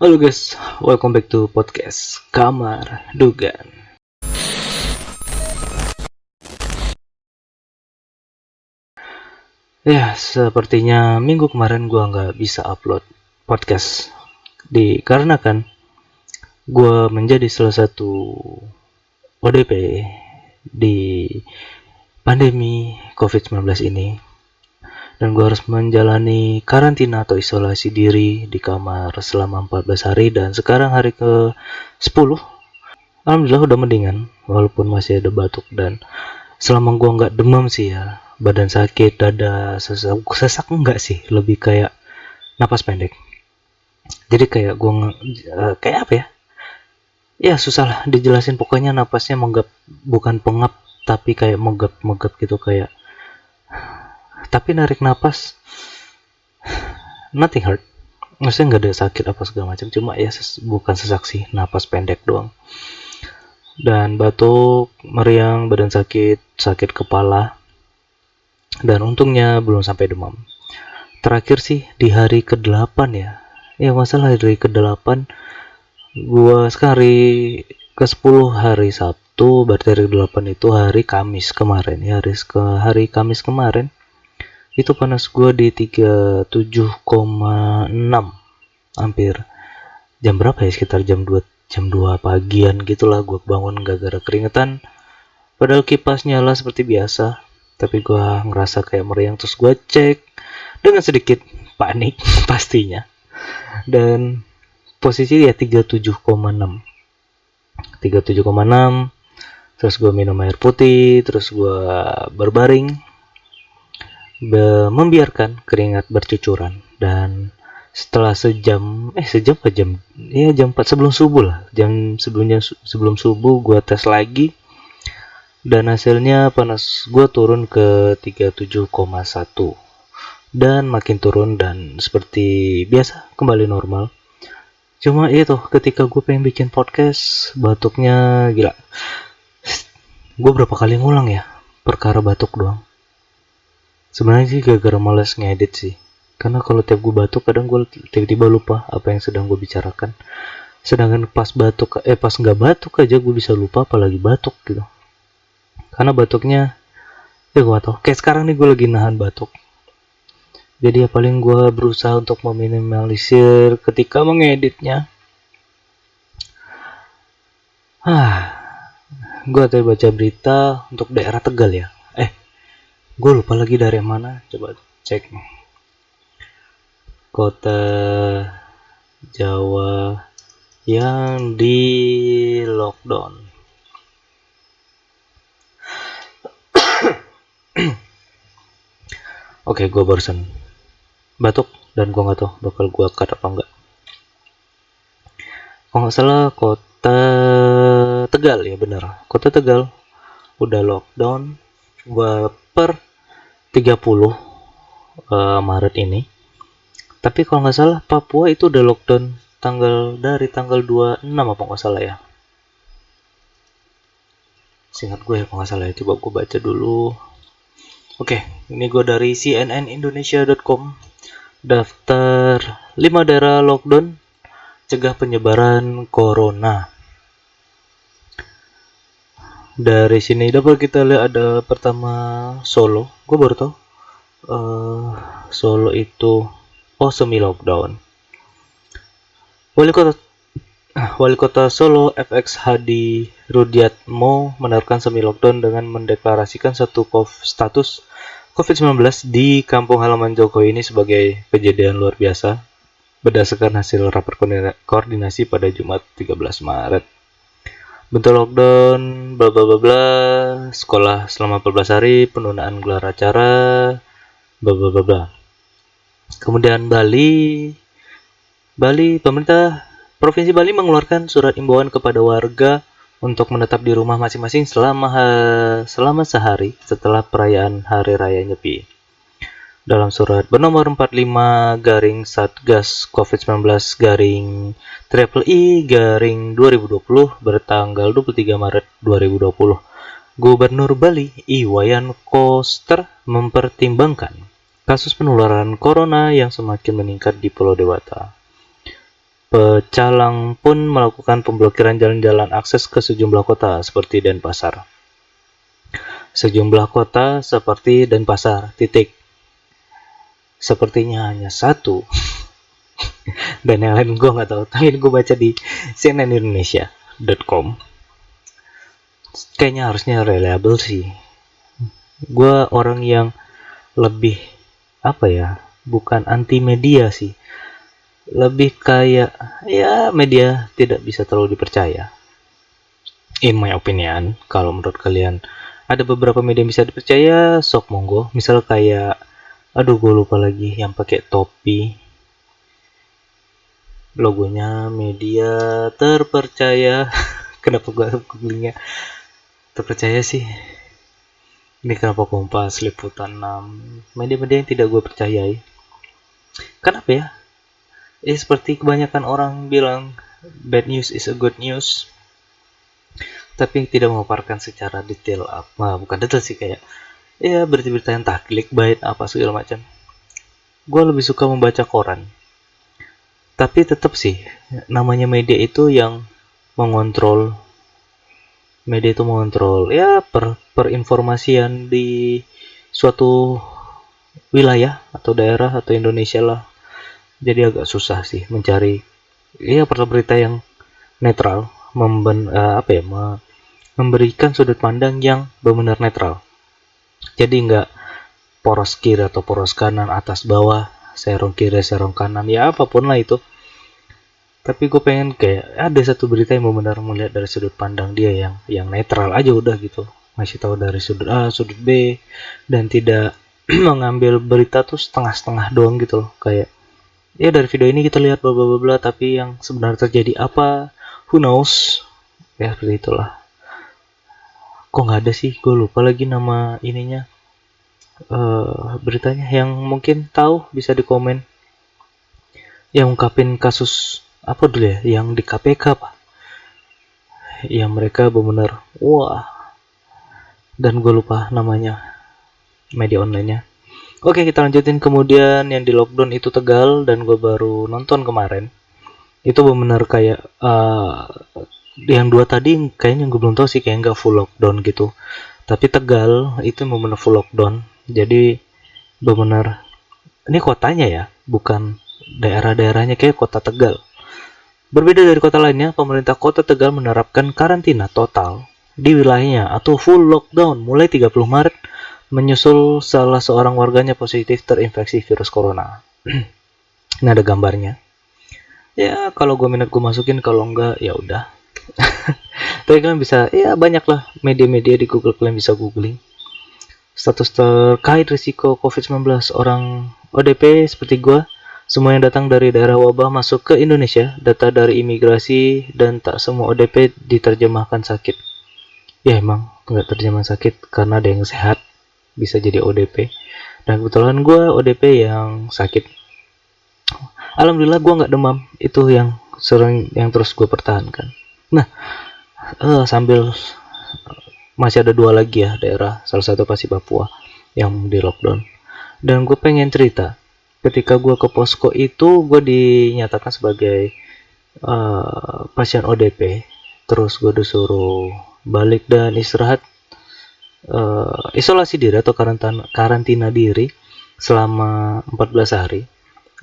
Halo guys, welcome back to podcast Kamar Dugan. Ya, sepertinya minggu kemarin gua nggak bisa upload podcast dikarenakan gua menjadi salah satu ODP di pandemi COVID-19 ini, dan gua harus menjalani karantina atau isolasi diri di kamar selama 14 hari, dan sekarang hari ke 10. Alhamdulillah udah mendingan, walaupun masih ada batuk, dan selama gua nggak demam sih ya, badan sakit, dada sesak enggak sih, lebih kayak napas pendek. Jadi kayak kayak apa ya? Ya susah lah dijelasin, pokoknya napasnya menggap, bukan pengap, tapi kayak megap gitu, kayak tapi narik napas nothing hurt. Maksudnya nggak ada sakit apa segala macam, cuma ya bukan sesak sih, napas pendek doang. Dan batuk, meriang, badan sakit kepala, dan untungnya belum sampai demam. Terakhir sih di hari ke-8 ya. Ya masalah hari ke-8, gua sekali ke-10 hari Sabtu, berarti hari ke-8 itu hari Kamis kemarin ya, hari Kamis kemarin itu panas gua di 37,6, hampir jam berapa ya, sekitar jam 2 pagian gitulah gua bangun gara-gara keringetan, padahal kipas nyala seperti biasa, tapi gua ngerasa kayak meriang. Terus gua cek dengan sedikit panik pastinya, dan posisi ya 37,6. Terus gue minum air putih, terus gue berbaring, membiarkan keringat bercucuran, dan setelah sejam ke jam 4 sebelum subuh lah, sebelum subuh gue tes lagi, dan hasilnya panas gue turun ke 37,1, dan makin turun, dan seperti biasa kembali normal. Cuma itu ketika gue pengen bikin podcast, batuknya gila. Gue berapa kali ngulang ya perkara batuk doang. Sebenarnya sih gara-gara males ngedit sih, karena kalau tiap gue batuk kadang gue tiba-tiba lupa apa yang sedang gue bicarakan. Sedangkan pas nggak batuk aja gue bisa lupa, apalagi batuk gitu. Karena batuknya, ya gue gak tau, kayak sekarang nih gue lagi nahan batuk. Jadi ya paling gue berusaha untuk meminimalisir ketika mengeditnya. Gue tadi baca berita untuk daerah Tegal ya. Gue lupa lagi dari mana. Coba cek. Kota Jawa yang di lockdown. Oke, gue barusan batuk dan gue nggak tahu bakal gue cut apa enggak. Kalau nggak salah kota Tegal ya, bener. Kota Tegal udah lockdown per 30 Maret ini. Tapi kalau nggak salah Papua itu udah lockdown dari tanggal 26 apa nggak salah ya. Seingat gue ya kalau nggak salah ya, coba gue baca dulu. Oke, ini gue dari cnnindonesia.com. Daftar 5 daerah lockdown cegah penyebaran corona. Dari sini dapat kita lihat ada pertama Solo. Gue baru tahu Solo itu semi lockdown. Wali kota Solo FX Hadi Rudiatmo menerapkan semi lockdown dengan mendeklarasikan status COVID-19 di kampung halaman Jokowi ini sebagai kejadian luar biasa berdasarkan hasil rapat koordinasi pada Jumat 13 Maret. Bentuk lockdown bla bla bla bla, sekolah selama 14 hari, penundaan gelar acara bla bla bla bla. Kemudian pemerintah Provinsi Bali mengeluarkan surat imbauan kepada warga untuk menetap di rumah masing-masing selama sehari setelah perayaan Hari Raya Nyepi. Dalam surat bernomor 45 Satgas COVID-19 /I/2020 bertanggal 23 Maret 2020, Gubernur Bali Iwayan Koster mempertimbangkan kasus penularan corona yang semakin meningkat di Pulau Dewata. Pecalang pun melakukan pemblokiran jalan-jalan akses ke sejumlah kota seperti Denpasar. Sejumlah kota seperti Denpasar, titik. Sepertinya hanya satu. Dan yang lain gue nggak tahu. Tapi gue baca di cnnindonesia.com. Kayaknya harusnya reliable sih. Gue orang yang lebih bukan anti media sih, lebih kayak ya media tidak bisa terlalu dipercaya in my opinion. Kalau menurut kalian ada beberapa media yang bisa dipercaya, sok monggo. Misal kayak gue lupa lagi yang pakai topi, logonya media terpercaya. Kenapa gue googlingnya terpercaya sih? Ini kenapa Kompas, Liputan 6, media-media yang tidak gue percayai. Kenapa ya? Seperti kebanyakan orang bilang, bad news is a good news, tapi tidak memaparkan secara detail bukan detail sih, kayak berita-berita yang clickbait apa segala macam. Gue lebih suka membaca koran. Tapi tetap sih, namanya media itu yang mengontrol. Media itu mengontrol perinformasian di suatu wilayah atau daerah atau Indonesia lah. Jadi agak susah sih mencari berita yang netral, memberikan sudut pandang yang benar-benar netral. Jadi nggak poros kiri atau poros kanan, atas bawah, serong kiri serong kanan, ya apapun lah itu. Tapi gue pengen kayak ada satu berita yang benar-benar melihat dari sudut pandang dia yang netral aja udah gitu, ngasih tahu dari sudut A sudut B, dan tidak mengambil berita tuh setengah-setengah doang gitu loh. Kayak dari video ini kita lihat bla bla bla, tapi yang sebenarnya terjadi apa, who knows, ya seperti itulah. Kok nggak ada sih, gue lupa lagi nama ininya, beritanya. Yang mungkin tahu bisa di komen, yang ungkapin kasus apa dulu ya, yang di KPK yang mereka benar wah, dan gue lupa namanya media online-nya. Oke, kita lanjutin. Kemudian yang di lockdown itu Tegal, dan gue baru nonton kemarin. Itu benar kayak yang dua tadi kayaknya gue belum tahu sih, kayak nggak full lockdown gitu. Tapi Tegal itu benar full lockdown. Jadi benar ini kotanya ya, bukan daerah-daerahnya, kayak kota Tegal. Berbeda dari kota lainnya, pemerintah kota Tegal menerapkan karantina total di wilayahnya atau full lockdown mulai 30 Maret menyusul salah seorang warganya positif terinfeksi virus corona. Ini ada gambarnya. Ya, kalau gue minat gue masukin, kalau enggak ya udah. Tapi kalian bisa, banyak lah media-media di Google, kalian bisa googling. Status terkait risiko COVID-19 orang ODP seperti gue. Semua yang datang dari daerah wabah masuk ke Indonesia, data dari imigrasi, dan tak semua ODP diterjemahkan sakit. Ya emang nggak terjemah sakit, karena ada yang sehat bisa jadi ODP. Dan kebetulan gue ODP yang sakit. Alhamdulillah gue nggak demam, itu yang sering yang terus gue pertahankan. Nah, sambil masih ada dua lagi ya daerah, salah satu pasti Papua yang di lockdown. Dan gue pengen cerita. Ketika gue ke posko itu, gue dinyatakan sebagai pasien ODP. Terus gue disuruh balik dan istirahat, isolasi diri atau karantina diri selama 14 hari.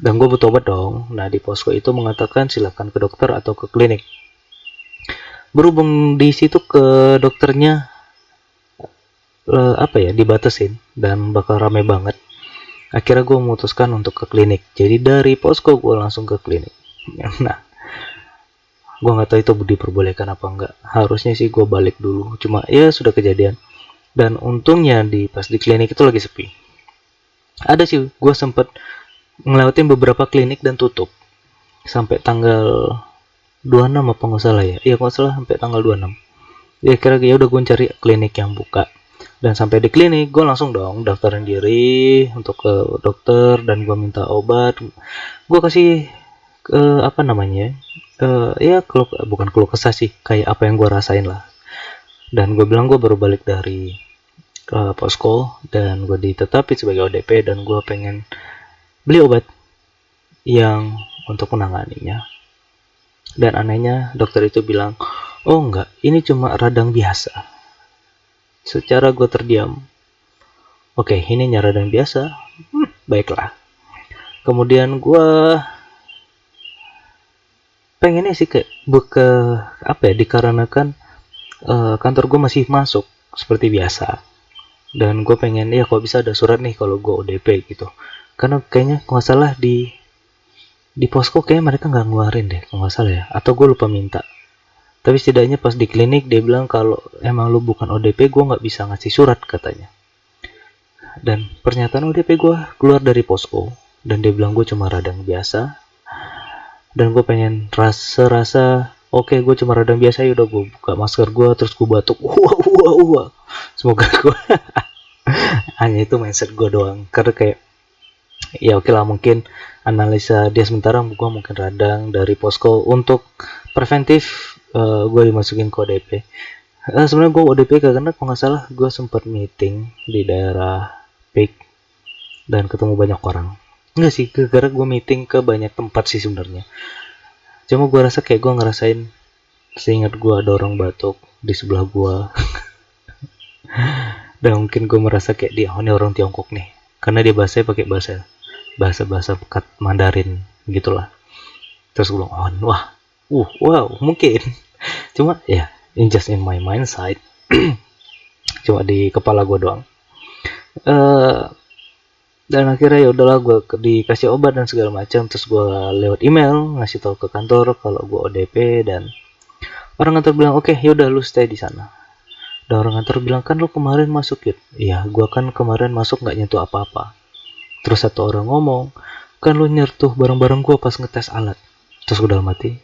Dan gue butuh obat dong. Nah, di posko itu mengatakan silakan ke dokter atau ke klinik. Berhubung di situ ke dokternya dibatasin dan bakal rame banget, akhirnya gue memutuskan untuk ke klinik. Jadi dari posko gue langsung ke klinik. Nah, gue nggak tahu itu diperbolehkan apa enggak. Harusnya sih gue balik dulu, cuma ya sudah kejadian. Dan untungnya pas di klinik itu lagi sepi. Ada sih, gue sempet ngelewatin beberapa klinik dan tutup sampai tanggal 26 apa nggak salah ya. Iya nggak salah, sampai tanggal 26. Ya kira-kira udah gue cari klinik yang buka. Dan sampai di klinik gue langsung dong daftarin diri untuk ke dokter, dan gue minta obat. Gue kasih bukan keluh kesah sih, kayak apa yang gue rasain lah. Dan gue bilang gue baru balik dari posko, dan gue ditetapin sebagai ODP, dan gue pengen beli obat yang untuk menanganinya. Dan anehnya dokter itu bilang, oh enggak, ini cuma radang biasa. Secara gue terdiam, oke, ini radang biasa, baiklah. Kemudian gue pengennya sih kayak buka apa ya, dikarenakan kantor gue masih masuk seperti biasa, dan gue pengen ya kalau bisa ada surat nih kalau gue ODP gitu, karena kayaknya kalau nggak salah di posko kayaknya mereka nggak ngeluarin deh kalau nggak salah ya, atau gue lupa minta. Tapi setidaknya pas di klinik dia bilang kalau emang lu bukan ODP gue nggak bisa ngasih surat katanya. Dan pernyataan ODP gue keluar dari posko dan dia bilang gue cuma radang biasa, dan gue pengen rasa oke, gue cuma radang biasa, ya udah gue buka masker gue terus gue batuk, wah, semoga gue hanya itu mindset gue doang, karena kayak ya oke lah, mungkin analisa dia sementara gue mungkin radang dari posko untuk preventif, gue dimasukin ke ODP. Sebenarnya gue ODP karena kalau nggak salah gue sempat meeting di daerah Peak dan ketemu banyak orang. Enggak sih, gara-gara gue meeting ke banyak tempat sih sebenarnya. Cuma gue rasa kayak gue ngerasain, seingat gue ada orang batuk di sebelah gue. Dan mungkin gue merasa kayak dia, oh ini orang Tiongkok nih, karena dia bahasanya pakai bahasa pekat Mandarin gitulah. Terus gue bilang, oh wah, wow, mungkin. Cuma ya, just in my mind side, cuma di kepala gue doang. Dan akhirnya ya udahlah, gue dikasih obat dan segala macam. Terus gue lewat email ngasih tahu ke kantor kalau gue ODP, dan orang kantor bilang oke, yaudah lu stay di sana. Dan orang kantor bilang, kan lu kemarin masuk ya? Iya, gue kan kemarin masuk nggak nyentuh apa-apa. Terus satu orang ngomong, kan lu nyentuh barang-barang gue pas ngetes alat. Terus gue dalam hati,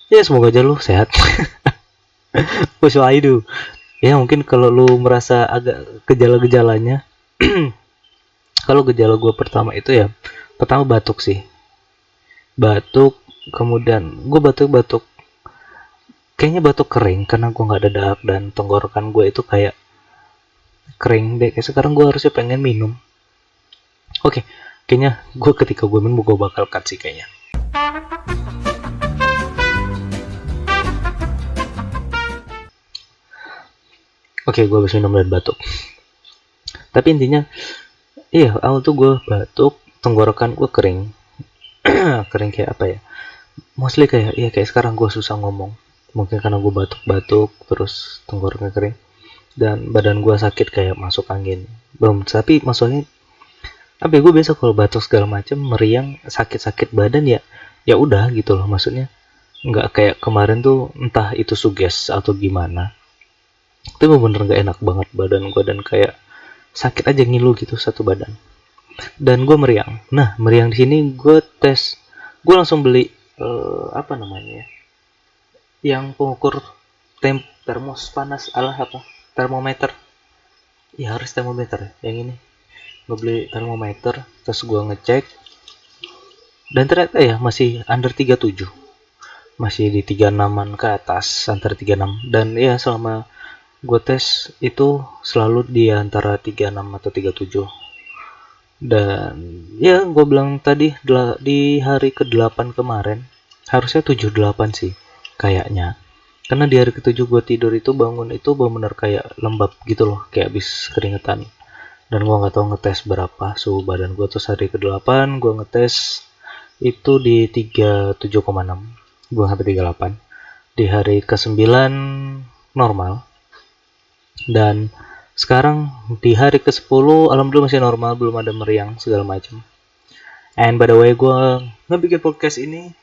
ya semoga aja lu sehat. What shall I do? Ya mungkin kalau lu merasa agak gejala-gejalanya, kalau gejala gue pertama itu ya, pertama batuk sih, batuk. Kemudian gue batuk kayaknya batuk kering karena gue nggak dadak, dan tenggorokan gue itu kayak kering deh. Kayak sekarang gue harusnya pengen minum. Oke, kayaknya gue ketika gue minum gue bakal cut sih kayaknya. Oke, gue habis minum dan batuk. Tapi intinya, iya, awal tuh gue batuk, tenggorokan gue kering. Kering kayak apa ya? Mostly kayak, iya kayak sekarang gue susah ngomong. Mungkin karena gue batuk-batuk, terus tenggorokan kering. Dan badan gue sakit kayak masuk angin. Belum, tapi maksudnya, apa ya, gue biasa kalau batuk segala macam, meriang, sakit-sakit badan ya, ya udah gitu loh. Maksudnya, nggak kayak kemarin tuh, entah itu suges atau gimana. Itu bener-bener gak enak banget badan gue, dan kayak sakit aja ngilu gitu satu badan. Dan gue meriang. Nah, meriang di sini gue tes, gue langsung beli apa namanya ya, yang pengukur termos panas, termometer. Ya harus termometer ya, yang ini. Gue beli termometer, terus gue ngecek, dan ternyata ya masih under 37, masih di 36an ke atas, antara 36. Dan ya selama gue tes itu selalu di antara 36 atau 37. Dan ya gue bilang tadi, di hari ke-8 kemarin harusnya 78 sih kayaknya, karena di hari ke-7 gue tidur itu bangun itu benar-benar kayak lembab gitu loh, kayak habis keringetan. Dan gue nggak tahu ngetes berapa suhu badan gue. Terus hari ke-8 gue ngetes itu di 37,6, gue sampai 38. Di hari ke-9 normal, dan sekarang di hari ke-10 alhamdulillah masih normal, belum ada meriang segala macam. And by the way, gue ngebikin podcast ini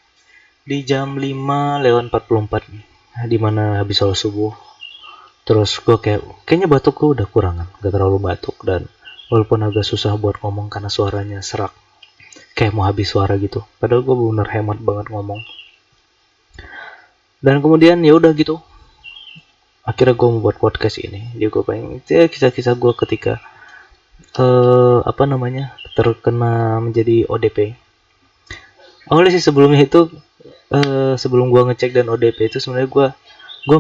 di jam 5:44 nih, dimana habis sholat subuh. Terus gue kayaknya batuk gue udah kurangan, gak terlalu batuk, dan walaupun agak susah buat ngomong karena suaranya serak, kayak mau habis suara gitu, padahal gue bener hemat banget ngomong. Dan kemudian ya udah gitu, akhirnya gue membuat podcast ini. Jadi gue pengen ya kisah-kisah gue ketika terkena menjadi ODP. Awalnya sih sebelumnya itu, sebelum gue ngecek dan ODP itu, sebenarnya gue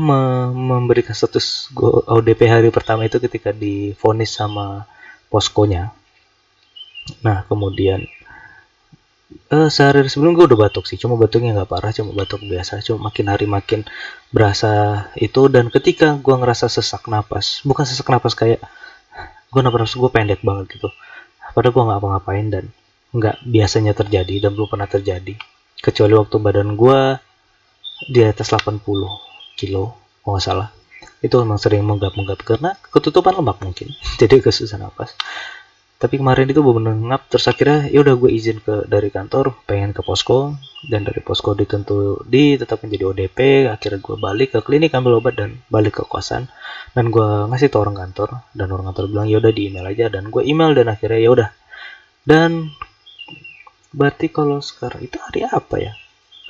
memberikan status gue ODP hari pertama itu ketika divonis sama poskonya. Nah kemudian Sehari sebelum gue udah batuk sih, cuma batuknya nggak parah, cuma batuk biasa, cuma makin hari makin berasa itu. Dan ketika gue ngerasa sesak napas, bukan sesak napas kayak gue napas gue pendek banget gitu, padahal gue nggak apa-ngapain dan nggak biasanya terjadi dan belum pernah terjadi, kecuali waktu badan gue di atas 80 kilo kalau nggak salah. Itu memang sering menggap-menggap karena ketutupan lemak mungkin jadi kesusah napas. Tapi kemarin itu bener-bener ngap, terus akhirnya ya udah gue izin dari kantor, pengen ke posko, dan dari posko ditetapkan jadi ODP. Akhirnya gue balik ke klinik ambil obat dan balik ke kosan, dan gue ngasih tau orang kantor, dan orang kantor bilang ya udah di email aja, dan gue email dan akhirnya ya udah. Dan berarti kalau sekarang itu hari apa ya,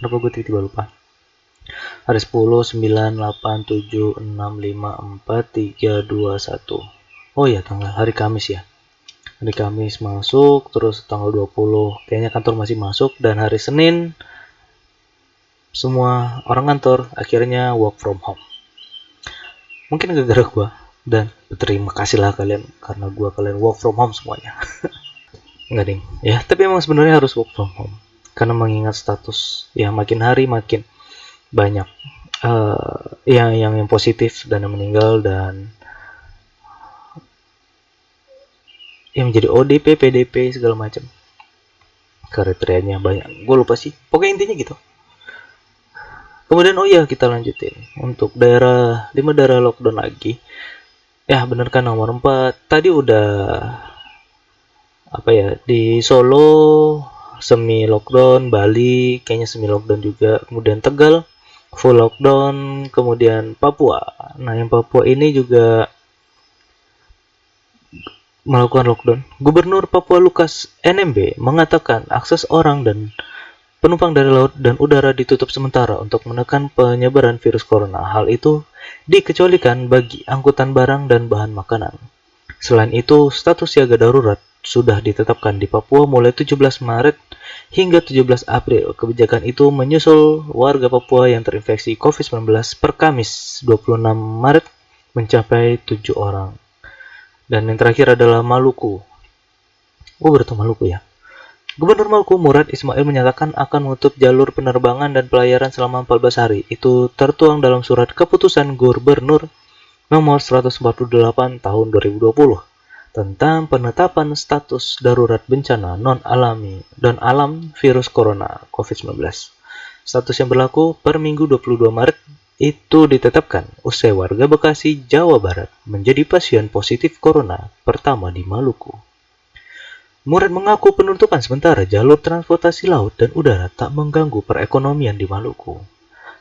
kenapa gue tiba-tiba lupa? Hari 10, 9, 8, 7, 6, 5, 4, 3, 2, 1. Oh ya, tanggal hari Kamis ya. Hari Kamis masuk, terus tanggal 20 kayaknya kantor masih masuk, dan hari Senin semua orang kantor akhirnya work from home. Mungkin gara-gara gue, dan terima kasih lah kalian karena kalian work from home semuanya. Enggak ding ya, tapi emang sebenarnya harus work from home karena mengingat status ya makin hari makin banyak yang positif dan yang meninggal, dan yang menjadi ODP, PDP segala macam, kriterianya banyak, gue lupa sih, pokoknya intinya gitu. Kemudian oh iya, kita lanjutin untuk 5 daerah lockdown lagi ya, bener kan, nomor 4 tadi udah apa ya, di Solo semi lockdown, Bali kayaknya semi lockdown juga, kemudian Tegal full lockdown, kemudian Papua. Nah yang Papua ini juga melakukan lockdown. Gubernur Papua Lukas NMB mengatakan akses orang dan penumpang dari laut dan udara ditutup sementara untuk menekan penyebaran virus corona. Hal itu dikecualikan bagi angkutan barang dan bahan makanan. Selain itu, status siaga darurat sudah ditetapkan di Papua mulai 17 Maret hingga 17 April. Kebijakan itu menyusul warga Papua yang terinfeksi COVID-19 per Kamis 26 Maret mencapai 7 orang. Dan yang terakhir adalah Maluku. Berarti Maluku ya. Gubernur Maluku Murad Ismail menyatakan akan menutup jalur penerbangan dan pelayaran selama 14 hari. Itu tertuang dalam surat keputusan Gubernur nomor 148 tahun 2020 tentang penetapan status darurat bencana non-alami dan alam virus corona COVID-19. Status yang berlaku per Minggu 22 Maret itu ditetapkan usai warga Bekasi, Jawa Barat menjadi pasien positif corona pertama di Maluku. Murad mengaku penutupan sementara jalur transportasi laut dan udara tak mengganggu perekonomian di Maluku.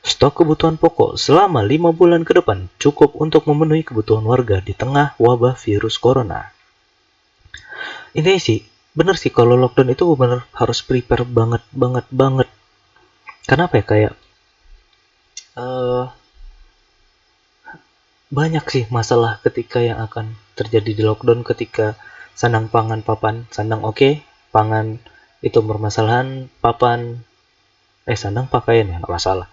Stok kebutuhan pokok selama 5 bulan ke depan cukup untuk memenuhi kebutuhan warga di tengah wabah virus corona. Ini sih, bener sih kalau lockdown itu bener harus prepare banget. Kenapa ya, kayak banyak sih masalah ketika yang akan terjadi di lockdown, ketika sandang pangan papan, sandang oke, pangan itu bermasalahan, papan sandang pakaian ya nggak masalah,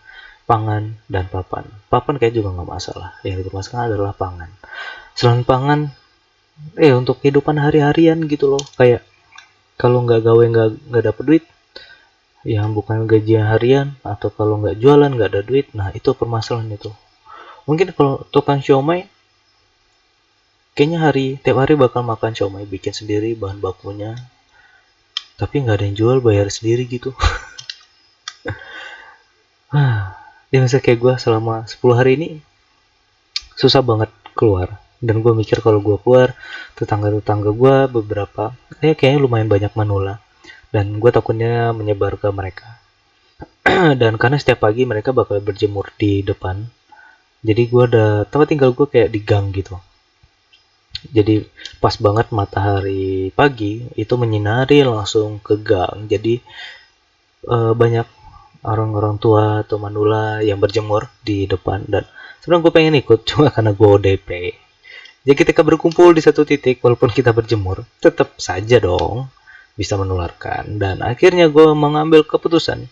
pangan dan papan kayak juga nggak masalah, yang dipermasalahkan adalah pangan. Selain pangan untuk kehidupan hari-harian gitu loh, kayak kalau nggak gawe nggak dapet duit, yang bukan gajian harian, atau kalau nggak jualan nggak ada duit. Nah itu permasalahan itu. Mungkin kalau tukang siomay kayaknya tiap hari bakal makan siomay, bikin sendiri bahan bakunya, tapi nggak ada yang jual, bayar sendiri gitu. Dia misalnya kayak gue selama 10 hari ini susah banget keluar, dan gue mikir kalau gue keluar, tetangga gue beberapa kayaknya lumayan banyak manula, dan gue takutnya menyebar ke mereka. Dan karena setiap pagi mereka bakal berjemur di depan, jadi gue tempat tinggal gue kayak di gang gitu, jadi pas banget matahari pagi itu menyinari langsung ke gang. Jadi banyak orang-orang tua atau manula yang berjemur di depan, dan sebenarnya gue pengen ikut cuma karena gue ODP. Jadi ketika berkumpul di satu titik, walaupun kita berjemur, tetap saja dong bisa menularkan. Dan akhirnya gue mengambil keputusan,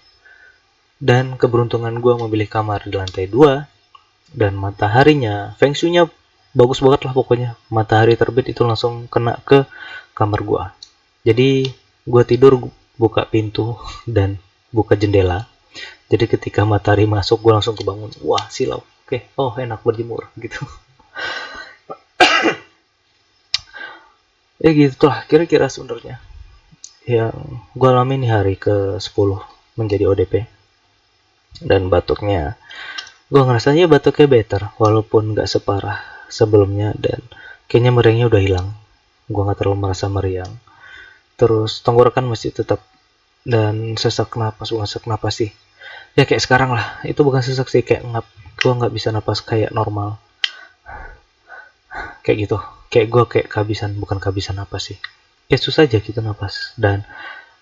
dan keberuntungan gue memilih kamar di lantai 2, dan mataharinya, feng shui-nya bagus banget lah pokoknya. Matahari terbit itu langsung kena ke kamar gue. Jadi gue tidur buka pintu dan buka jendela. Jadi ketika matahari masuk gue langsung kebangun, wah silau, oke, oh enak berjemur gitu. Ya gitu lah kira-kira sebenarnya yang gue alami nih hari ke 10 menjadi ODP. Dan batuknya, gue ngerasanya batuknya better walaupun gak separah sebelumnya, dan kayaknya meriangnya udah hilang. Gue gak terlalu merasa meriang. Terus tenggorokan masih tetap, dan sesak napas, bukan sesak napas sih, ya kayak sekarang lah, itu bukan sesak sih, kayak ngap. Gue nggak bisa napas kayak normal, kayak gitu, kayak gue kayak kehabisan, bukan kehabisan napas sih, kayak susah aja gitu napas. Dan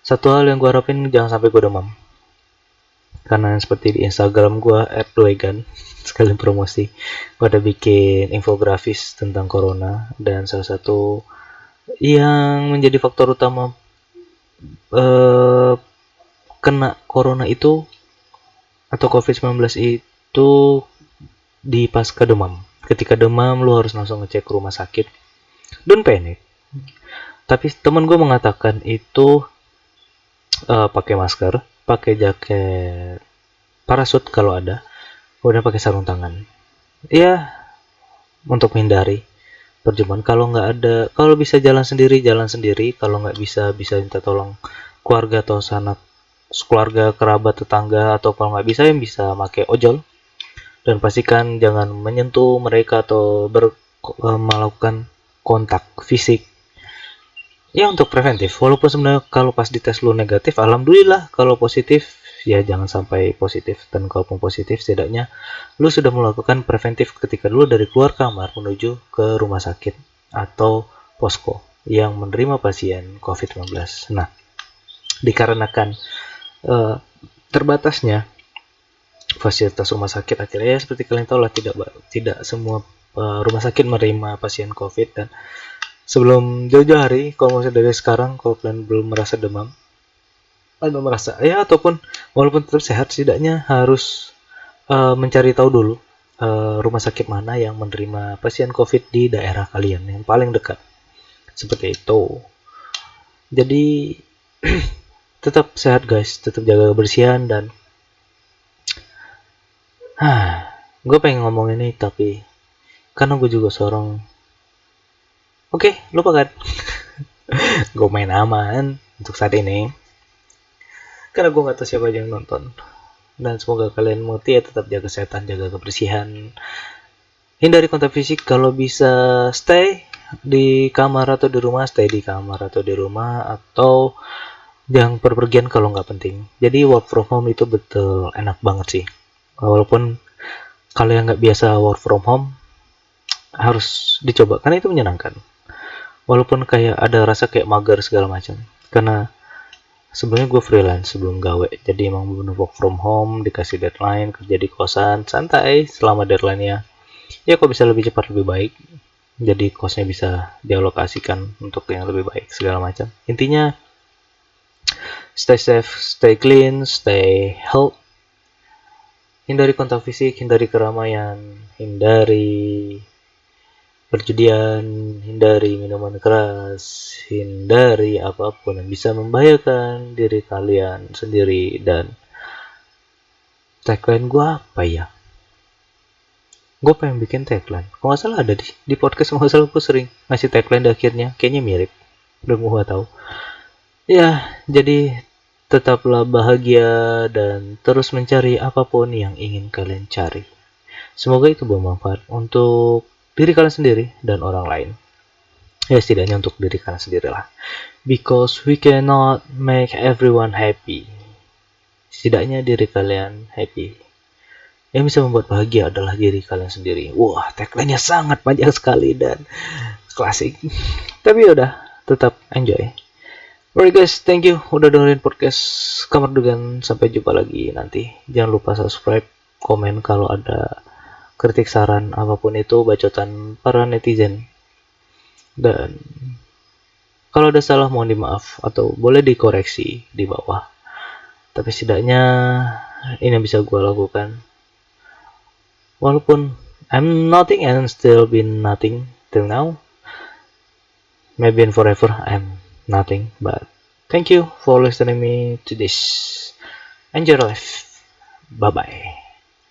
satu hal yang gue harapin, jangan sampai gue demam, karena seperti di Instagram gue @doegan sekalian promosi, gue ada bikin infografis tentang corona, dan salah satu yang menjadi faktor utama kena corona itu atau COVID-19 itu di pasca demam. Ketika demam lu harus langsung ngecek ke rumah sakit. Don't panic. Tapi temen gue mengatakan itu pakai masker, pakai jaket parasut kalau ada, kemudian pakai sarung tangan. Ya, untuk menghindari perjumpaan. Kalau nggak ada, kalau bisa jalan sendiri, jalan sendiri. Kalau nggak bisa, bisa minta tolong keluarga atau sanak keluarga, kerabat, tetangga, atau kalau nggak bisa yang bisa pakai ojol. Dan pastikan jangan menyentuh mereka atau melakukan kontak fisik. Ya untuk preventif, walaupun sebenarnya kalau pas dites lu negatif, alhamdulillah. Kalau positif, ya jangan sampai positif. Dan kalaupun positif, setidaknya lu sudah melakukan preventif ketika dulu dari keluar kamar menuju ke rumah sakit atau posko yang menerima pasien COVID-19. Nah, dikarenakan terbatasnya fasilitas rumah sakit, akhirnya ya seperti kalian tahu lah, tidak semua rumah sakit menerima pasien COVID. Dan sebelum jauh-jauh hari, kalau misalnya dari sekarang, kalau kalian belum merasa demam atau merasa ya, ataupun walaupun tetap sehat, setidaknya harus mencari tahu dulu rumah sakit mana yang menerima pasien COVID di daerah kalian yang paling dekat, seperti itu. Jadi tetap sehat guys, tetap jaga kebersihan. Dan gue pengen ngomong ini, tapi karena gue juga seorang, oke, lupa kan. Gue main aman untuk saat ini, karena gue gak tahu siapa yang nonton. Dan semoga kalian mengerti ya, tetap jaga kesehatan, jaga kebersihan, hindari kontak fisik. Kalau bisa stay di kamar atau di rumah, stay di kamar atau di rumah, atau jangan perpergian kalau nggak penting. Jadi work from home itu betul enak banget sih. Walaupun kalian nggak biasa work from home, harus dicoba karena itu menyenangkan. Walaupun kayak ada rasa kayak mager segala macam, karena sebelumnya gue freelance sebelum gawe, jadi emang bener work from home, dikasih deadline, kerja di kosan, santai selama deadline-nya. Ya kok bisa lebih cepat lebih baik, jadi kosnya bisa dialokasikan untuk yang lebih baik segala macam. Intinya stay safe, stay clean, stay healthy. Hindari kontak fisik, hindari keramaian, hindari perjudian, hindari minuman keras, hindari apapun yang bisa membahayakan diri kalian sendiri. Dan tagline gue apa ya? Gue pengen bikin tagline, kalau nggak salah ada di podcast, nggak salah gue sering ngasih tagline di akhirnya, kayaknya mirip, udah gue tahu ya. Jadi tetaplah bahagia dan terus mencari apapun yang ingin kalian cari. Semoga itu bermanfaat untuk diri kalian sendiri dan orang lain. Ya setidaknya untuk diri kalian sendiri lah. Because we cannot make everyone happy. Setidaknya diri kalian happy. Yang bisa membuat bahagia adalah diri kalian sendiri. Wah, tagline-nya sangat panjang sekali dan klasik. Tapi udah, tetap enjoy. Alright guys, thank you udah dengerin podcast Kamar Dugan. Sampai jumpa lagi nanti. Jangan lupa subscribe, komen kalau ada kritik, saran, apapun itu, bacotan para netizen. Dan kalau ada salah mohon dimaaf atau boleh dikoreksi di bawah. Tapi setidaknya ini yang bisa gue lakukan. Walaupun I'm nothing and still been nothing till now. Maybe in forever I'm nothing, but Thank you for listening me to this. Enjoy your life. Bye bye.